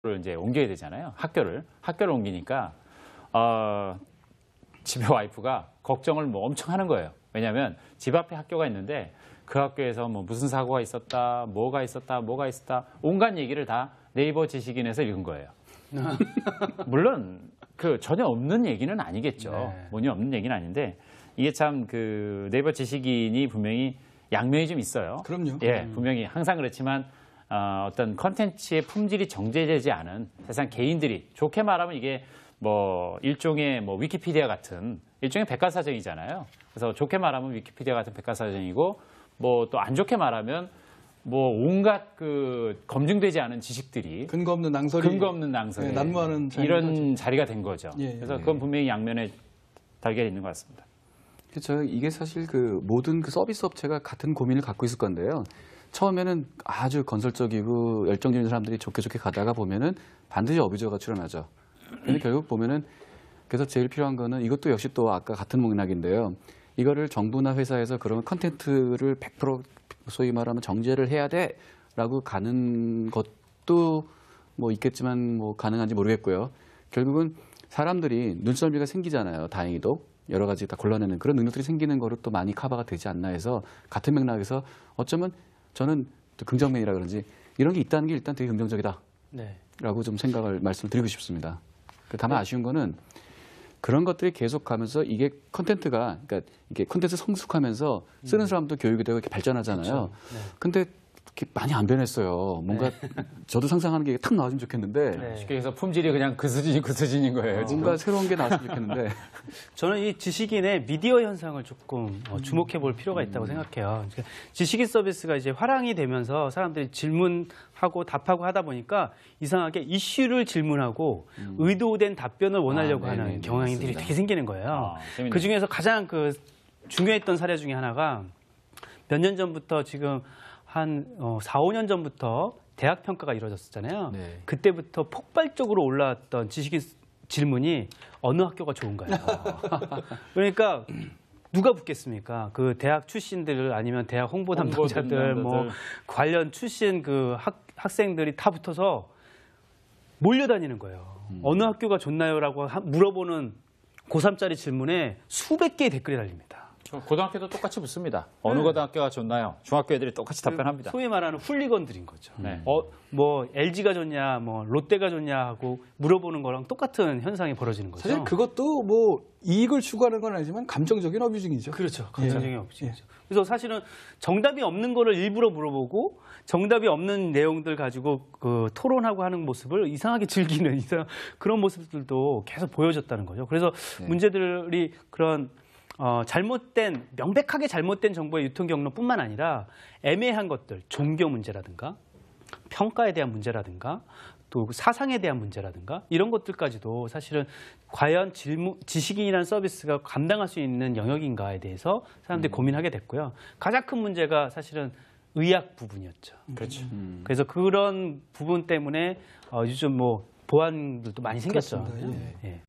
를 이제 옮겨야 되잖아요. 학교를 옮기니까 집에 와이프가 걱정을 뭐 엄청 하는 거예요. 왜냐하면 집 앞에 학교가 있는데 그 학교에서 뭐 무슨 사고가 있었다, 뭐가 있었다, 온갖 얘기를 다 네이버 지식인에서 읽은 거예요. 물론 그 전혀 없는 얘기는 아니겠죠. 네. 전혀 없는 얘기는 아닌데 이게 참 그 네이버 지식인이 분명히 양면이 좀 있어요. 그럼요. 예, 분명히 항상 그렇지만 어떤 컨텐츠의 품질이 정제되지 않은 세상 개인들이 좋게 말하면 이게 뭐 일종의 뭐 위키피디아 같은 일종의 백과사전이잖아요. 그래서 좋게 말하면 위키피디아 같은 백과사전이고 뭐 또 안 좋게 말하면 뭐 온갖 그 검증되지 않은 지식들이 근거 없는 낭설이 네, 난무하는 이런 자리가 된 거죠. 예, 예. 그래서 그건 분명히 양면에 달걀이 있는 것 같습니다. 그렇죠. 이게 사실 그 모든 그 서비스 업체가 같은 고민을 갖고 있을 건데요. 처음에는 아주 건설적이고 열정적인 사람들이 좋게 가다가 보면은 반드시 어뷰저가 출현하죠. 근데 결국 보면은 그래서 제일 필요한 거는 이것도 역시 또 아까 같은 맥락인데요. 이거를 정부나 회사에서 그런 컨텐츠를 100% 소위 말하면 정제를 해야 돼라고 가는 것도 뭐 있겠지만 뭐 가능한지 모르겠고요. 결국은 사람들이 눈썰미가 생기잖아요. 다행히도. 여러 가지 다 골라내는 그런 능력들이 생기는 거로 또 많이 커버가 되지 않나 해서 같은 맥락에서 어쩌면 저는 또 긍정면이라 그런지 이런 게 있다는 게 일단 되게 긍정적이다. 네. 라고 좀 말씀을 드리고 싶습니다. 다만 아쉬운 거는 그런 것들이 계속 가면서 이게 컨텐츠가, 그러니까 이게 컨텐츠 성숙하면서 쓰는 사람도 교육이 되고 이렇게 발전하잖아요. 근데 이렇게 많이 안 변했어요. 뭔가 저도 상상하는 게 탁 나왔으면 좋겠는데. 쉽게 해서 품질이 그냥 그 수준인 거예요. 지금. 뭔가 새로운 게 나왔으면 좋겠는데. 저는 이 지식인의 미디어 현상을 조금 주목해 볼 필요가 있다고 생각해요. 지식인 서비스가 이제 화랑이 되면서 사람들이 질문하고 답하고 하다 보니까 이상하게 이슈를 질문하고 의도된 답변을 원하려고 하는 경향들이 되게 생기는 거예요. 그 중에서 가장 그 중요했던 사례 중에 하나가 몇 년 전부터 지금 한 4, 5년 전부터 대학 평가가 이루어졌었잖아요. 네. 그때부터 폭발적으로 올라왔던 지식인 질문이 어느 학교가 좋은가요? 그러니까 누가 붙겠습니까? 그 대학 출신들 아니면 대학 홍보 담당자들 뭐 관련 출신 그 학생들이 다 붙어서 몰려다니는 거예요. 어느 학교가 좋나요라고 물어보는 고3짜리 질문에 수백 개의 댓글이 달립니다. 고등학교도 똑같이 붙습니다. 어느 고등학교가 좋나요? 중학교 애들이 똑같이 답변합니다. 소위 말하는 훌리건들인 거죠. 네. 뭐 LG가 좋냐, 뭐 롯데가 좋냐 하고 물어보는 거랑 똑같은 현상이 벌어지는 거죠. 사실 그것도 뭐 이익을 추구하는 건 아니지만 감정적인 어뷰징이죠. 그렇죠. 감정적인 어뷰징이죠. 그래서 사실은 정답이 없는 거를 일부러 물어보고 정답이 없는 내용들 가지고 그 토론하고 하는 모습을 이상하게 즐기는 그런 모습들도 계속 보여졌다는 거죠. 그래서 문제들이 그런 명백하게 잘못된 정보의 유통 경로뿐만 아니라 애매한 것들, 종교 문제라든가 평가에 대한 문제라든가 또 사상에 대한 문제라든가 이런 것들까지도 사실은 과연 지식인이라는 서비스가 감당할 수 있는 영역인가에 대해서 사람들이 고민하게 됐고요. 가장 큰 문제가 사실은 의학 부분이었죠. 그렇죠. 그래서 그런 부분 때문에 요즘 뭐 보안들도 많이 생겼죠. 그렇습니다. 예.